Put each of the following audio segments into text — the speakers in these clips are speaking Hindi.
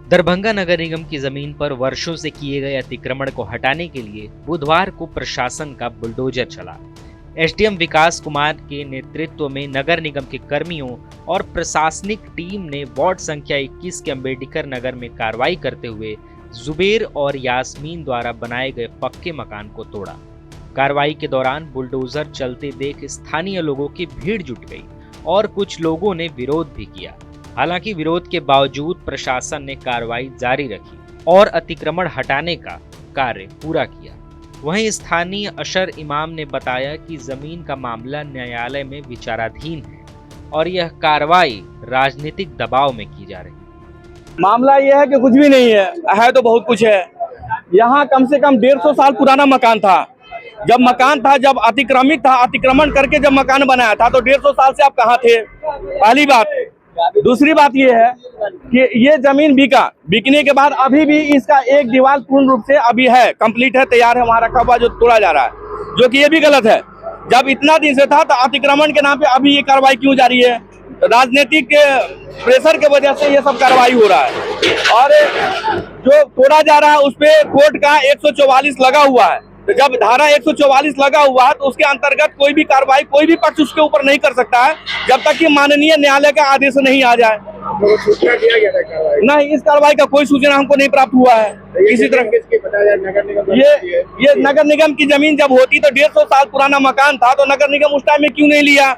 दरभंगा नगर निगम की जमीन पर वर्षों से किए गए अतिक्रमण को हटाने के लिए बुधवार को प्रशासन का बुलडोजर चला। एसडीएम विकास कुमार के नेतृत्व में नगर निगम के कर्मियों और प्रशासनिक टीम ने वार्ड संख्या 21 के अम्बेडकर नगर में कार्रवाई करते हुए जुबेर और यास्मीन द्वारा बनाए गए पक्के मकान को तोड़ा। कार्रवाई के दौरान बुलडोजर चलते देख स्थानीय लोगों की भीड़ जुट गई और कुछ लोगों ने विरोध भी किया। हालांकि विरोध के बावजूद प्रशासन ने कार्रवाई जारी रखी और अतिक्रमण हटाने का कार्य पूरा किया। वहीं स्थानीय अशर इमाम ने बताया कि जमीन का मामला न्यायालय में विचाराधीन है और यह कार्रवाई राजनीतिक दबाव में की जा रही है। मामला यह है कि कुछ भी नहीं है तो बहुत कुछ है। यहाँ कम से कम 150 साल पुराना मकान था। जब अतिक्रमित था, अतिक्रमण करके जब मकान बनाया था तो 150 साल से आप कहाँ थे, पहली बात। दूसरी बात ये है कि ये जमीन बिकने के बाद अभी भी इसका एक दीवार पूर्ण रूप से अभी है, कंप्लीट है, तैयार है, वहाँ रखा हुआ जो तोड़ा जा रहा है, जो कि ये भी गलत है। जब इतना दिन से था तो अतिक्रमण के नाम पे अभी ये कार्रवाई क्यों जारी है? राजनीतिक प्रेशर के वजह से ये सब कार्रवाई हो रहा है। और जो तोड़ा जा रहा है उस पे कोर्ट का 144 लगा हुआ है। तो जब धारा 144 लगा हुआ है तो उसके अंतर्गत कोई भी कार्रवाई कोई भी पक्ष उसके ऊपर नहीं कर सकता है जब तक कि माननीय न्यायालय का आदेश नहीं आ जाए। सूचना दिया गया था कार्रवाई? नहीं, इस कार्रवाई का कोई सूचना हमको नहीं प्राप्त हुआ है। इसी तरह नगर निगम ये नगर निगम की जमीन जब होती तो 150 साल पुराना मकान था तो नगर निगम उस टाइम में क्यों नहीं लिया?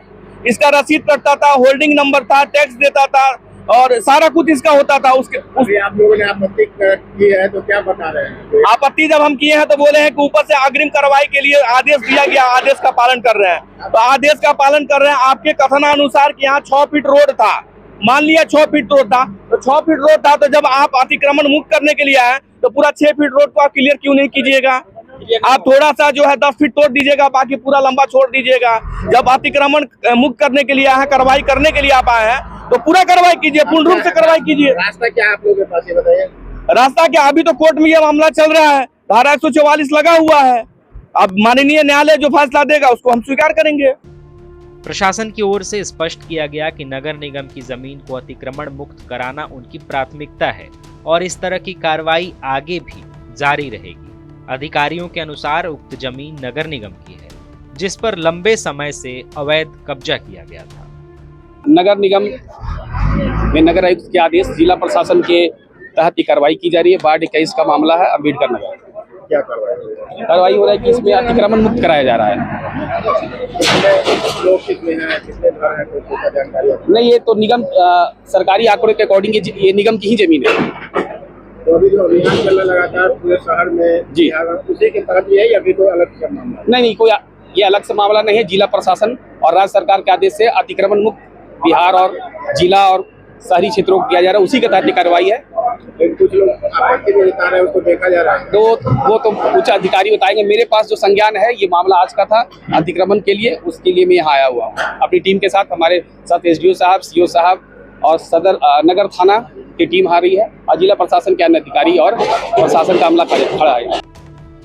इसका रसीद कटता था, होल्डिंग नंबर था, टैक्स देता था और सारा कुछ इसका होता था। आप लोगों ने आपत्ति की है तो क्या बता रहे हैं? आपत्ति जब हम किए हैं तो बोले हैं कि ऊपर से अग्रिम कार्रवाई के लिए आदेश दिया गया, आदेश का पालन कर रहे हैं। तो आदेश का पालन कर रहे हैं। आपके कथनानुसार कि यहाँ 6 फीट रोड था, मान लिया 6 फीट रोड था, तो 6 फीट रोड था तो जब आप अतिक्रमण मुक्त करने के लिए आए तो पूरा 6 फीट रोड को आप क्लियर क्यों नहीं कीजिएगा? आप थोड़ा सा जो है 10 फीट तोड़ दीजिएगा, बाकी पूरा लंबा छोड़ दीजिएगा। जब अतिक्रमण मुक्त करने के लिए आए हैं, कार्रवाई करने के लिए आप आए हैं तो पूरा कार्रवाई कीजिए, पूर्ण रूप से कार्रवाई कीजिए। रास्ता क्या आप लोगों के पास, ये बताइए? रास्ता क्या, अभी तो कोर्ट में यह मामला चल रहा है, धारा 144 लगा हुआ है। अब माननीय न्यायालय जो फैसला देगा उसको हम स्वीकार करेंगे। प्रशासन की ओर से स्पष्ट किया गया कि नगर निगम की जमीन को अतिक्रमण मुक्त कराना उनकी प्राथमिकता है और इस तरह की कार्रवाई आगे भी जारी रहेगी। अधिकारियों के अनुसार उक्त जमीन नगर निगम की है जिस पर लंबे समय से अवैध कब्जा किया गया था। नगर निगम में नगर आयुक्त के आदेश जिला प्रशासन के तहत ही कार्रवाई की जा रही है। वार्ड 21 का मामला है, अम्बेडकर नगर। क्या कार्रवाई हो रहा है कि इसमें अतिक्रमण मुक्त कराया जा रहा है। लोग कितने हैं, कितने घर हैं, कोई जानकारी नहीं, ये तो निगम सरकारी आंकड़ों के अकॉर्डिंग ये निगम की ही जमीन है। तो अभी जो अभियान चल रहा लगातार पूरे शहर में जी, उसी के तहत है या अभी कोई अलग से मामला? नहीं, कोई ये अलग से मामला नहीं है। जिला प्रशासन और राज्य सरकार के आदेश से अतिक्रमण मुक्त बिहार और जिला और शहरी क्षेत्रों को किया जा रहा है, उसी के तहत कार्रवाई है। कुछ लोग आपत्ति में बता रहे हैं, उसको देखा जा रहा है। तो वो तो उच्च अधिकारी बताएंगे। मेरे पास जो संज्ञान है, ये मामला आज का था अतिक्रमण के लिए, उसके लिए मैं यहाँ आया हुआ हूँ अपनी टीम के साथ। हमारे साथ एसडीओ साहब, सीओ साहब और सदर नगर थाना की टीम आ रही है और जिला प्रशासन के अन्य अधिकारी और प्रशासन का अमला खड़ा है।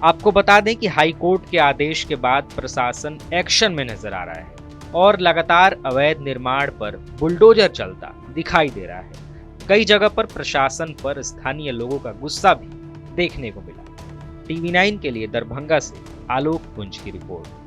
आपको बता दें कि हाई कोर्ट के आदेश के बाद प्रशासन एक्शन में नजर आ रहा है और लगातार अवैध निर्माण पर बुलडोजर चलता दिखाई दे रहा है। कई जगह पर प्रशासन पर स्थानीय लोगों का गुस्सा भी देखने को मिला। TV9 के लिए दरभंगा से आलोक पुंज की रिपोर्ट।